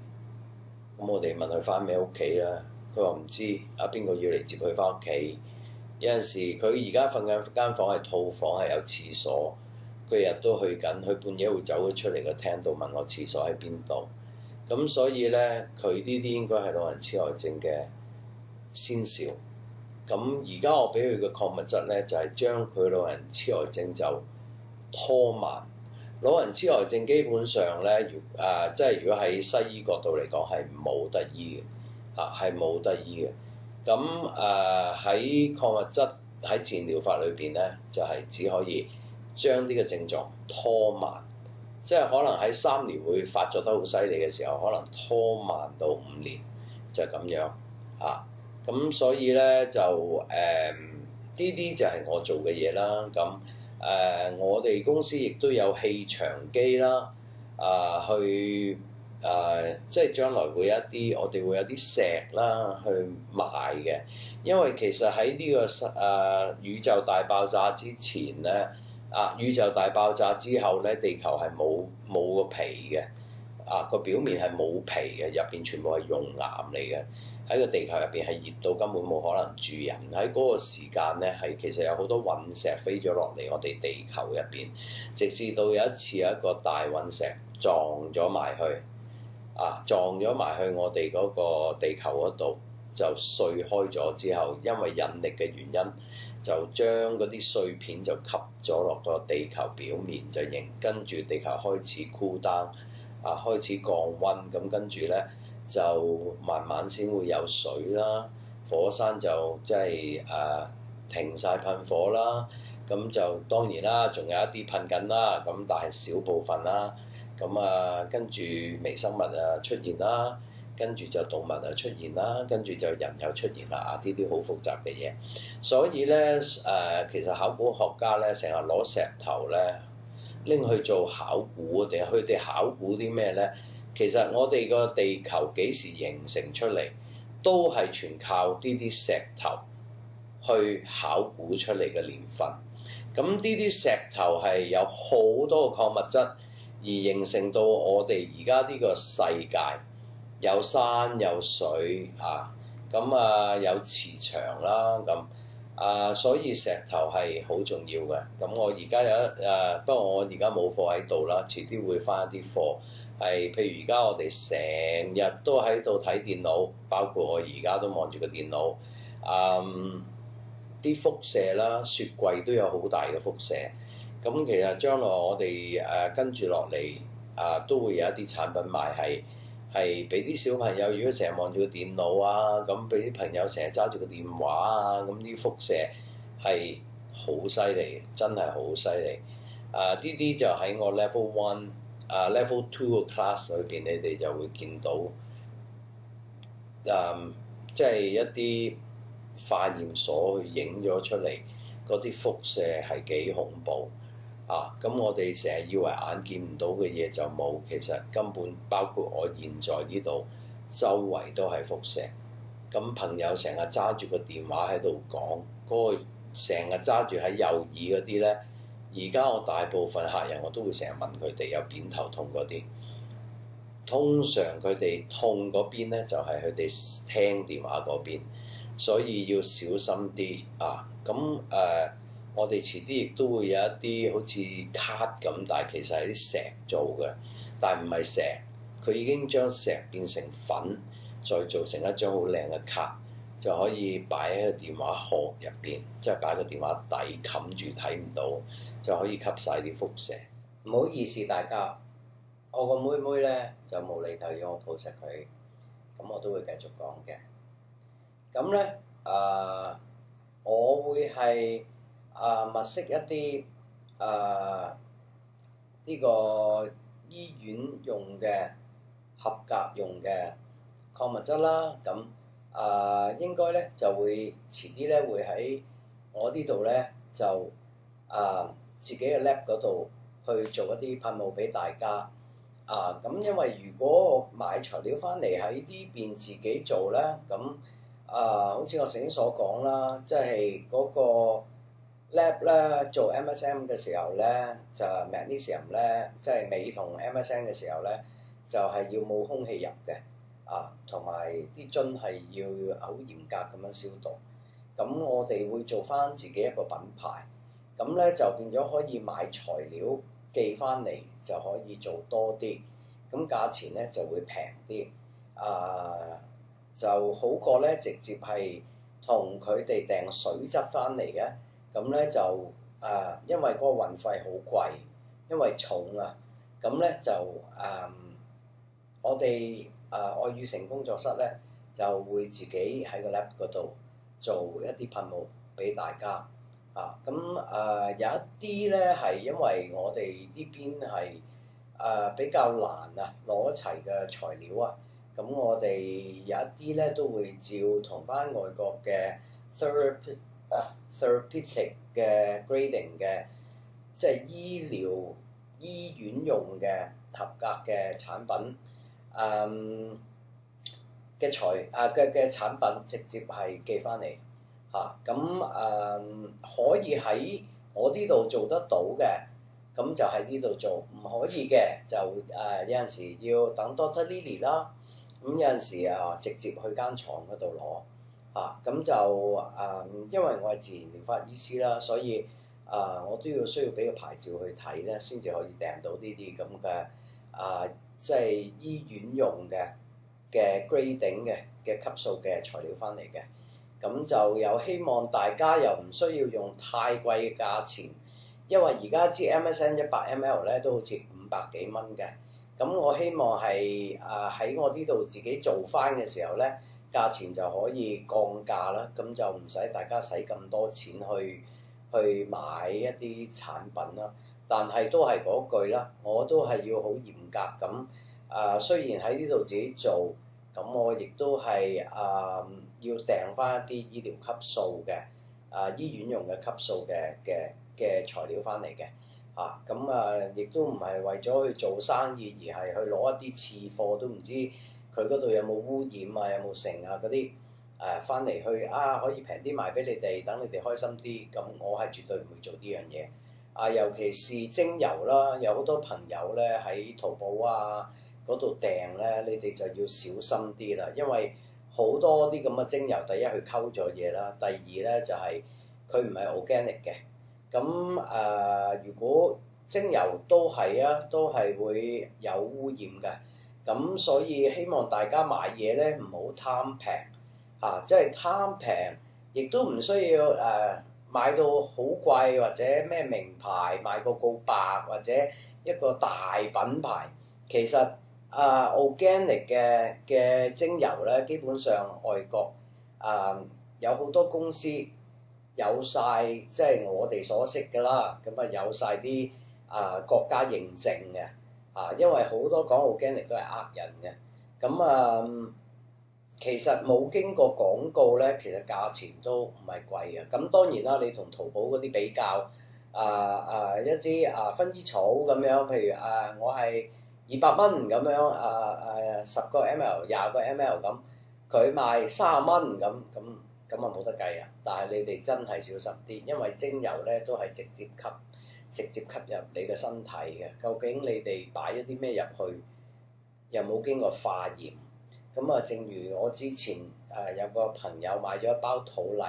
咁我哋問佢翻咩屋企啦？佢話唔知，邊個要嚟接佢翻屋企？有陣時佢而家瞓緊間房係套房，係有廁所，佢日都去緊，佢半夜會走咗出嚟個廳度問我廁所喺邊度。咁所以咧，佢呢啲應該係老人痴呆症嘅先兆。咁而家我俾佢嘅礦物質咧，就係將佢老人痴呆症就拖慢。老人痴呆症基本上咧，即係如果喺西醫角度嚟講係冇得醫嘅，係冇得醫嘅。咁喺礦物質喺自然療法裏邊咧，就係只可以將呢個症狀拖慢，即係可能喺3年會發作得好犀利嘅時候，可能拖慢到5年，就係咁樣啊。咁所以咧就呢啲就係我做嘅嘢啦。咁我哋公司亦都有氣場機啦，去即係將來會有一啲我哋會有啲石啦去賣嘅。因為其實喺呢個宇宙大爆炸之前咧，宇宙大爆炸之後咧，地球係冇個皮嘅，個表面係冇皮嘅，入邊全部係熔岩嚟嘅。喺個地球入邊係熱到根本冇可能住人。喺嗰個時間咧，係其實有好多隕石飛咗落嚟我哋地球入邊，直至到有一次有一個大隕石撞咗埋去，撞咗埋去我哋嗰個地球嗰度，就碎開咗之後，因為引力嘅原因，就將嗰啲碎片就吸咗落個地球表面，就跟住地球開始 cool down，開始降溫，咁跟住咧就慢慢先會有水啦，火山就即係停晒噴火啦，咁就當然啦，仲有一啲噴緊啦，咁但係少部分啦，咁跟住微生物出現啦，跟住就動物出現啦，跟住就人又出現啦，呢啲好複雜嘅嘢，所以咧其實考古學家咧成日攞石頭咧拎去做考古，定係佢哋考古啲咩咧？其實我哋個地球幾時形成出嚟，都係全靠呢啲石頭去考古出嚟嘅年份。咁呢啲石頭係有好多個礦物質，而形成到我哋而家呢個世界有山有水有磁場啦咁所以石頭係好重要嘅。咁我而家有不過我而家冇貨喺度啦，遲啲會翻一啲貨。係，譬如而家我哋成日都喺度睇電腦，包括我而家都望住個電腦，啲輻射啦，雪櫃都有好大嘅輻射。咁其實將來我哋跟住落嚟都會有一啲產品賣，係俾啲小朋友，如果成日望住個電腦咁俾啲朋友成日揸住個電話咁啲輻射係好犀利，真係好犀利。呢啲就喺我 level 1。level 2嘅 class 裏邊，你哋就會見到，即係一啲化驗所去影咗出嚟嗰啲輻射係幾恐怖咁我哋成日以為眼見唔到嘅嘢就冇，其實根本包括我現在呢度周圍都係輻射。咁朋友成日揸住個電話喺度講，嗰個成日揸住喺右耳嗰啲咧。而家我大部分客人我都會成日問佢哋有扁頭痛嗰啲，通常佢哋痛嗰邊咧就係佢哋聽電話嗰邊，所以要小心啲咁我哋遲啲亦都會有一啲好似卡咁，但係其實係啲石做嘅，但係唔係石，佢已經將石變成粉，再做成一張好靚嘅卡，就可以擺喺個電話殼入邊，即係擺個電話底冚住睇唔到。就可以吸晒啲輻射。唔好意思大家，我個妹妹咧就無厘頭要我抱實佢，咁我都會繼續講嘅。咁咧我會係物色一啲呢個醫院用嘅合格用嘅礦物質啦。咁應該咧就會遲啲咧會喺我呢度咧就自己嘅 lab 嗰度去做一啲噴霧俾大家咁因為如果我買材料翻嚟喺呢邊自己做咧，咁好似我頭先所講啦，即係嗰個 lab 咧做 MSM 嘅時候咧，就 magnesium 咧，即係鎂同 MSM 嘅時候咧，就係要冇空氣入嘅，同埋啲樽係要好嚴格咁樣消毒。咁我哋會做翻自己一個品牌，咁咧就變咗可以買材料寄翻嚟就可以做多啲，咁價錢咧就會平啲，就好過咧直接係同佢哋訂水質翻嚟嘅，咁咧就因為嗰個運費好貴，因為重啊，咁咧就我哋愛與誠工作室咧就會自己喺個 lab 嗰度做一啲噴霧俾大家，咁有一啲咧係因為我哋呢邊係比較難攞一齊嘅材料啊，咁我哋有一啲咧都會照同翻外國嘅 therapeutic 嘅 grading 嘅，即係醫院用嘅合格嘅產品，嘅產品直接係寄翻嚟可以喺我呢度做得到嘅，咁就喺呢度做；唔可以嘅就有陣時要等 Dr. Lily 啦，咁有陣時直接去間廠嗰度攞咁就因為我係自然療法醫師啦，所以我都需要俾個牌照去睇咧，先至可以訂到呢啲咁嘅即係醫院用嘅 grading 嘅級數嘅材料翻嚟嘅，咁就有希望大家又唔需要用太貴嘅價錢，因為而家支 MSM 100ml 咧都好似500幾蚊嘅，咁我希望係喺我呢度自己做翻嘅時候咧，價錢就可以降價啦，咁就唔使大家使咁多錢去買一啲產品啦，但係都係嗰句啦，我都係要好嚴格咁雖然喺呢度自己做。咁我亦都係要訂翻一啲醫療級數嘅醫院用嘅級數嘅材料翻嚟嘅亦都唔係為咗去做生意，而係去攞一啲次貨，都唔知佢嗰度有冇污染有冇剩嗰啲翻嚟去可以平啲賣俾你哋，等你哋開心啲。咁我係絕對唔會做呢樣嘢尤其是精油啦，有好多朋友咧喺淘寶嗰度訂咧，你哋就要小心啲啦，因為好多啲咁嘅精油，第一佢溝咗嘢啦，第二咧就係佢唔係 organic 嘅。咁如果精油都係會有污染嘅，咁所以希望大家買嘢咧唔好貪平即係貪平，亦都唔需要買到好貴或者咩名牌買個告白或者一個大品牌，其實organic 嘅精油咧，基本上外國有好多公司有晒，即係我哋所識嘅啦，咁有晒啲國家認證嘅因為好多講 organic 都係人嘅，咁其實冇經過廣告咧，其實價錢都唔係貴嘅。咁當然啦，你同淘寶嗰啲比較一支薰衣草咁樣，譬如我係200蚊咁樣10個 ml 20個 ml 咁，佢賣30蚊咁冇得計啊！但係你哋真係小心啲，因為精油咧都係直接吸入你嘅身體嘅。究竟你哋擺一啲咩入去，又冇經過化驗？咁正如我之前有個朋友買咗一包土泥，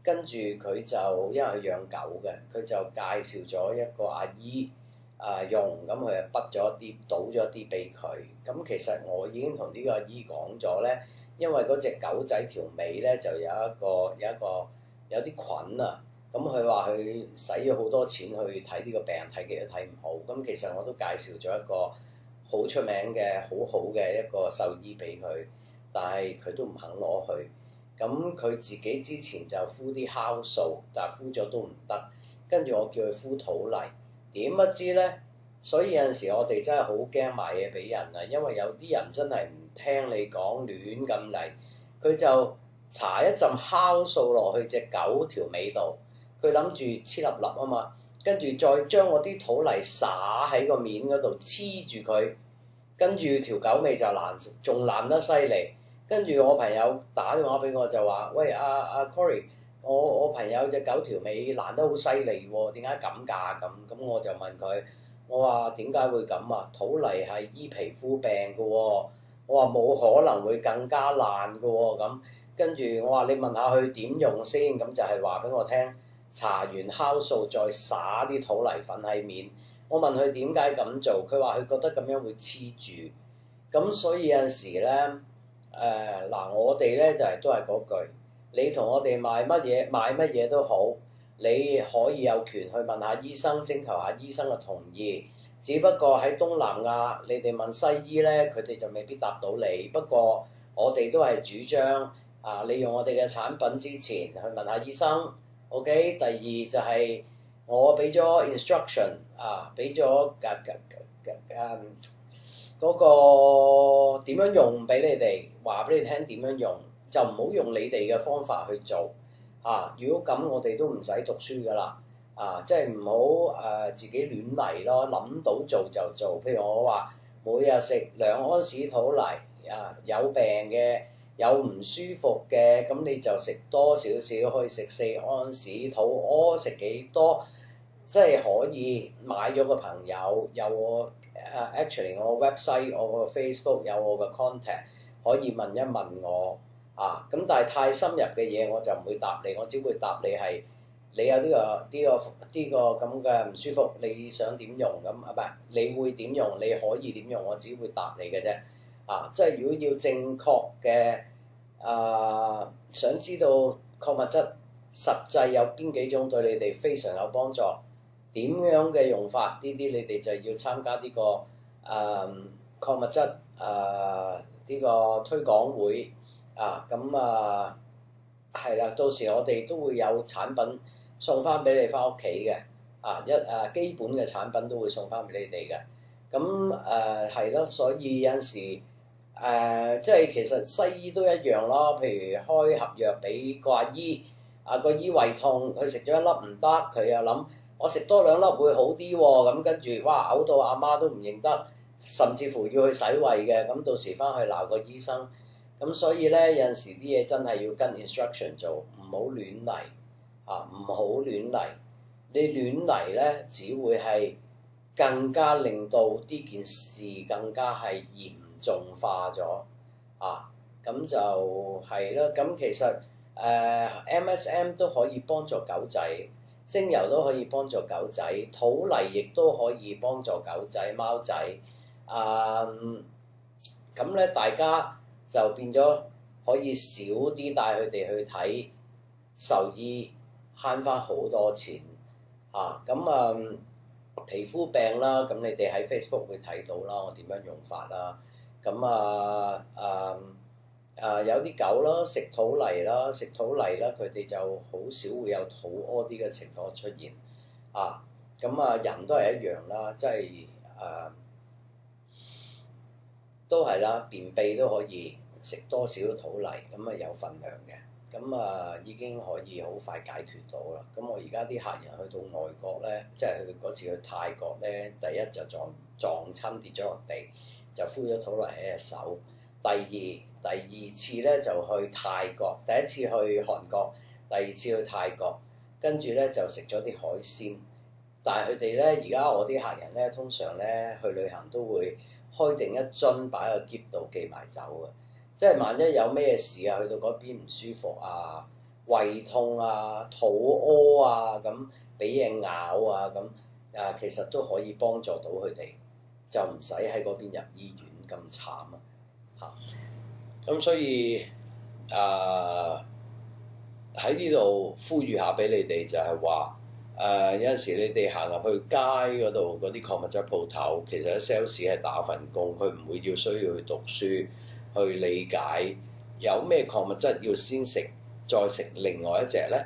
跟住佢就因為佢養狗嘅，佢就介紹咗一個阿姨用，咁佢就畢咗啲倒咗啲俾佢。咁其實我已經同呢個阿姨講咗咧，因為嗰隻狗仔條尾咧就有啲菌咁佢話佢使咗好多錢去睇呢個病，睇極都睇唔好。咁其實我都介紹咗一個好出名嘅好嘅一個獸醫俾佢，但係佢都唔肯攞去。咁佢自己之前就敷啲酵素，但係敷咗都唔得。跟住我叫佢敷土泥，點不知咧？所以有陣時我哋真係好驚賣嘢俾人因為有啲人真係唔聽你講，亂咁嚟，佢就搽一陣酵素落去隻狗條尾度，佢諗住黐粒粒嘛。跟住再將我啲土泥灑喺個面嗰度黐住佢，跟住條狗尾就仲爛得犀利。跟住我朋友打電話俾我就話：喂阿 Cory， 我朋友隻狗條尾爛得好犀利喎，點解咁㗎？咁我就問佢：我話點解會咁啊？土泥係醫皮膚病嘅喎。我話冇可能會更加爛嘅喎。咁跟住我話你問下佢點用先，咁就係話俾我聽，搽完酵素再灑啲土泥粉喺面。我問佢點解咁做，佢話佢覺得咁樣會黐住。咁所以有陣時咧，嗱我哋咧就係都係嗰句，你同我哋買乜嘢都好，你可以有權去問下醫生，徵求下醫生嘅同意。只不過喺東南亞，你哋問西醫咧，佢哋就未必答到你。不過我哋都係主張你用我哋嘅產品之前去問下醫生。OK，第二就係我俾咗 instruction 俾咗嗰個點樣用俾你哋，話俾你聽點樣用，就唔好用你哋嘅方法去做如果咁，我哋都唔使讀書噶啦即係唔好自己亂嚟咯，諗到做就做。譬如我話每日食2安士土泥有病嘅有唔舒服嘅，咁你就食多少少，可以食4安士，肚屙食幾多，即係可以買咗個朋友有我。actually 我 website 我個 Facebook 有我嘅 contact 可以問一問我咁但係太深入嘅嘢我就唔會答你，我只會答你係你有呢個咁嘅唔舒服，你想點用咁唔係你會點用，你可以點用，我只會答你嘅啫即係如果要正確嘅想知道礦物質實際有邊幾種對你哋非常有幫助。點樣嘅用法？呢啲你哋就要參加呢個礦物質呢個推廣會係啦，到時我哋都會有產品送翻俾你翻屋企嘅基本嘅產品都會送翻俾你哋嘅。咁係咯，所以有陣時即係其實西醫都一樣咯。譬如開合藥俾個阿姨個醫胃痛，佢食咗1粒唔得，佢又諗。我食多2粒會好啲喎，咁跟住哇嘔到阿媽都唔認得，甚至乎要去洗胃嘅，咁到時翻去鬧個醫生，咁所以咧有陣時啲嘢真係要跟 instruction 做，唔好亂嚟唔好亂嚟，你亂嚟咧只會係更加令到呢件事更加係嚴重化咗咁就係啦。咁其實MSM 都可以幫助狗仔。精油都可以幫助狗仔，土泥亦都可以幫助狗仔、貓仔。咁咧大家就變咗可以少啲帶佢哋去睇獸醫，慳翻好多錢皮膚病啦，咁你哋喺 Facebook 會睇到啦，我點樣用法啦。咁有啲狗啦，食土泥啦，佢哋就好少會有肚屙啲嘅情況出現人都係一樣啦，即係都係啦，便秘都可以食多少土泥，咁有份量嘅，已經可以好快解決到啦。咁我而家啲客人去到外國咧，即係佢嗰次去泰國咧，第一就撞親跌咗落地，就敷咗土泥喺隻手。第二次咧就去泰國，第一次去韓國，第二次去泰國，跟住咧就食咗啲海鮮。但係佢哋咧，而家我啲客人咧，通常咧去旅行都會開定一樽擺喺個篋度寄埋走嘅，即係萬一有咩事去到嗰邊唔舒服胃痛肚屙咁俾嘢咬咁其實都可以幫助到佢哋，就唔使喺嗰邊入醫院咁慘咁所以喺呢度呼籲下俾你哋，就係話有陣時你哋行入去街嗰度嗰啲礦物質鋪頭，其實啲 sales 係打份工，佢唔會需要去讀書去理解有咩礦物質要先食，再食另外一隻咧。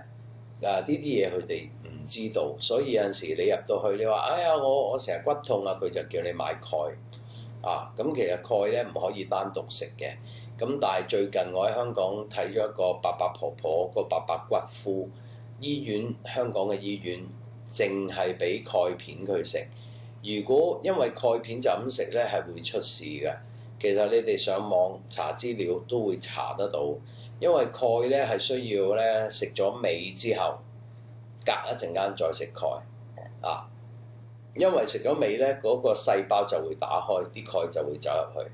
呢啲嘢佢哋唔知道，所以有陣時你入到去，你話哎呀我成日骨痛佢就叫你買鈣咁其實鈣咧唔可以單獨食嘅。咁但係最近我喺香港睇咗一個伯伯婆婆，個伯伯骨枯，香港嘅醫院淨係俾鈣片佢食。如果因為鈣片就咁食咧係會出事嘅，其實你哋上網查資料都會查得到，因為鈣咧係需要咧食咗尾之後，隔一陣間再食鈣因為食咗鎂咧，嗰個細胞就會打開，啲鈣就會走入去。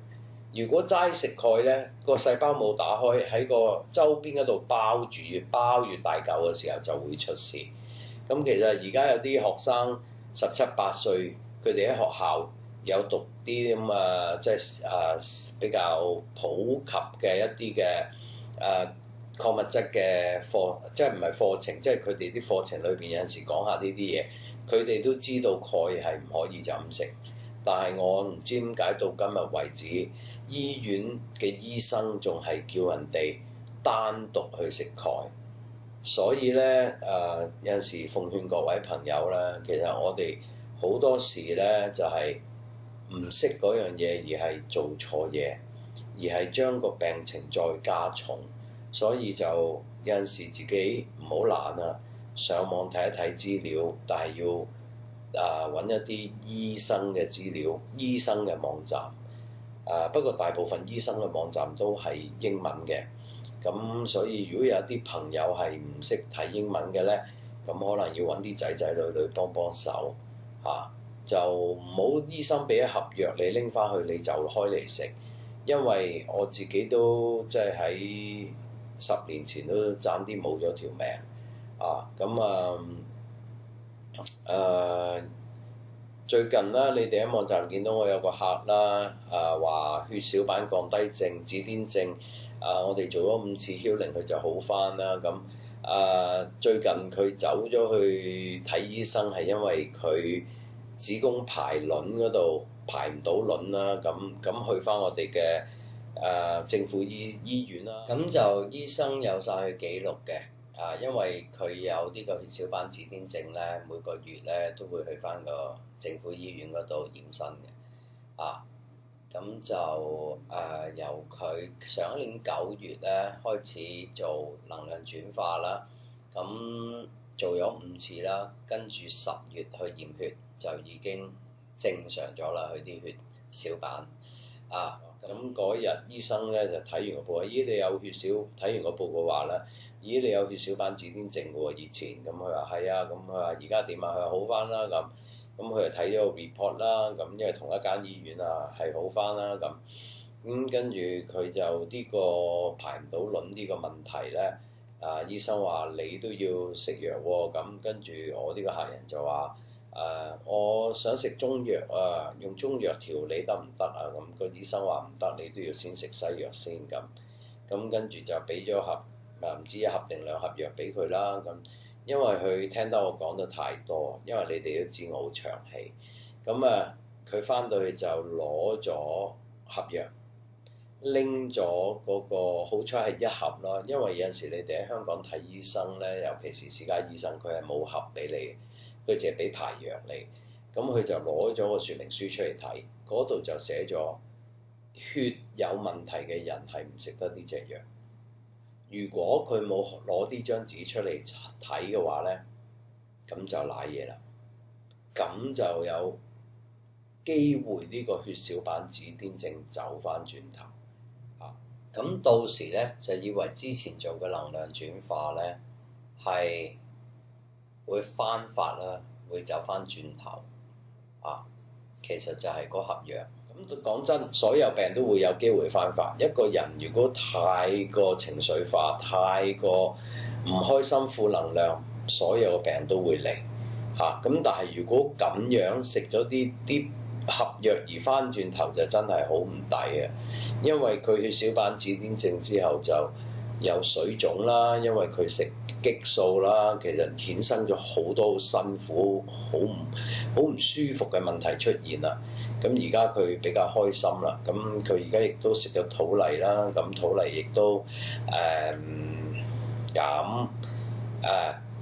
如果齋食鈣咧，個細胞冇打開，喺個周邊嗰度包住，越包越大嚿嘅時候就會出事。咁其實而家有啲學生17、18歲，佢哋喺學校有讀啲咁即係比較普及嘅一啲嘅礦物質嘅課，即係唔係課程，即係佢哋啲課程裏邊有陣時講下呢啲嘢，佢哋都知道鈣係唔可以就咁食。但係我唔知點解到今日為止，醫院嘅醫生仲係叫人哋單獨去食鈣。所以咧有陣時奉勸各位朋友咧，其實我哋好多時咧就係唔識嗰樣嘢，而係做錯嘢，而係將個病情再加重。所以就有陣時自己唔好懶啊，上網睇一睇資料，但係要揾一啲醫生嘅資料、醫生嘅網站。不過大部分醫生嘅網站都係英文嘅。咁所以如果有啲朋友係唔識睇英文嘅咧，咁可能要揾啲仔仔女女幫幫手嚇，就唔好醫生俾一盒藥你拎翻去你就開嚟食，因為我自己都即係喺10年前都爭啲冇咗條命最近啦，你哋喺網站見到我有個客啦，話血小板降低症、紫癜症。我哋做咗5次 healing，佢就好返啦。咁最近佢走咗去睇醫生，係因為佢子宮排卵嗰度排唔到卵啦。咁去返我哋嘅政府醫院啦。咁就醫生有晒佢記錄嘅。因為佢有呢個血小板紫癜症咧，每個月咧都會去返個政府醫院嗰度驗身嘅。咁就由佢上一年9月咧開始做能量轉化啦，咁做咗5次啦，跟住10月去驗血就已經正常咗啦，佢啲血小板咁嗰日醫生咧就睇完個報告，咦你有血小，睇完個報告話啦，咦你有血小板紫癜症喎以前，咁佢話係啊，咁佢話而家點啊，佢話好返啦咁佢就睇咗個 report 啦，咁因為同一間醫院係好返啦咁跟住佢就呢個排唔到卵呢個問題咧，醫生話你都要食藥喎，咁跟住我呢個客人就話我想食中藥用中藥調理得唔得啊？咁個醫生話唔得，你都要先食西藥先咁跟住就俾咗盒唔知1盒定2盒藥俾佢啦咁。因為佢聽得我講得太多，因為你哋都知我好長氣，咁佢翻到去就攞咗盒藥，拎咗嗰個好彩係1盒啦，因為有陣時你哋喺香港睇醫生咧，尤其是私家醫生，佢係冇盒俾你，佢淨係俾排藥你，咁佢就攞咗個説明書出嚟睇，嗰度就寫咗血有問題嘅人係唔食得呢隻藥。如果佢冇攞呢張紙出嚟睇嘅話咧，咁就賴嘢啦。咁就有機會呢個血小板紫癜症走翻轉頭咁到時咧就以為之前做嘅能量轉化咧係會翻發啦，會走翻轉頭其實就係嗰盒藥。咁講真，所有病都會有機會翻發。一個人如果太過情緒化、太過唔開心、負能量，所有嘅病都會嚟咁但係如果咁樣食咗啲合藥而翻轉頭，就真係好唔抵啊！因為佢血小板紫癜症之後就有水腫啦，因為佢食激素啦，其實衍生咗好多好辛苦、好唔舒服嘅問題出現啦。咁而家佢比較開心啦，咁佢而家亦都食咗土泥啦，咁土泥亦都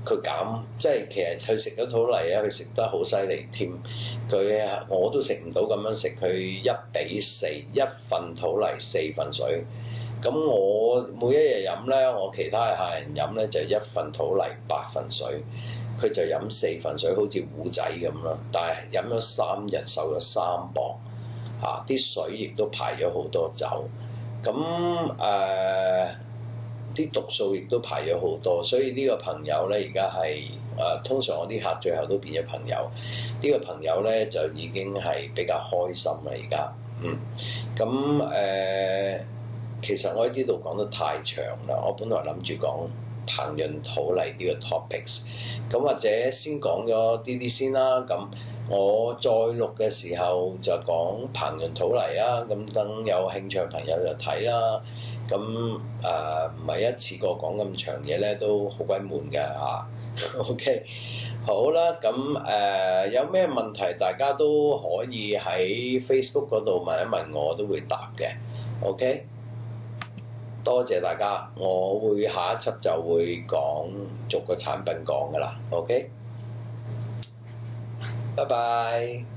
佢減即係其實佢食咗土泥咧，佢食得好犀利添。我都食唔到咁樣食，佢1:4，一份土泥4份水。咁我每一日飲咧，我其他嘅客人飲咧就1份土泥8份水，佢就飲4份水，好似糊仔咁咯。但係飲咗3日，瘦咗3磅，啲水亦都排咗好多走。咁啲毒素亦都排咗好多，所以呢個朋友咧而家係通常我啲客最後都變咗朋友。呢個朋友咧就已經係比較開心啦，而家。咁其實我喺呢度講得太長啦，我本來諗住講彭潤土麗呢個 topics，咁或者先講咗啲先啦。咁我再錄嘅時候就講彭潤土麗啊，咁等有興趣嘅朋友就睇啦。咁唔係一次過講咁長嘢咧，都好鬼悶嘅嚇。OK， 好啦，咁有咩問題大家都可以喺 Facebook 嗰度問一問我，都會答嘅。OK， 多謝大家，我會下一輯就會講逐個產品講噶啦。OK，拜拜。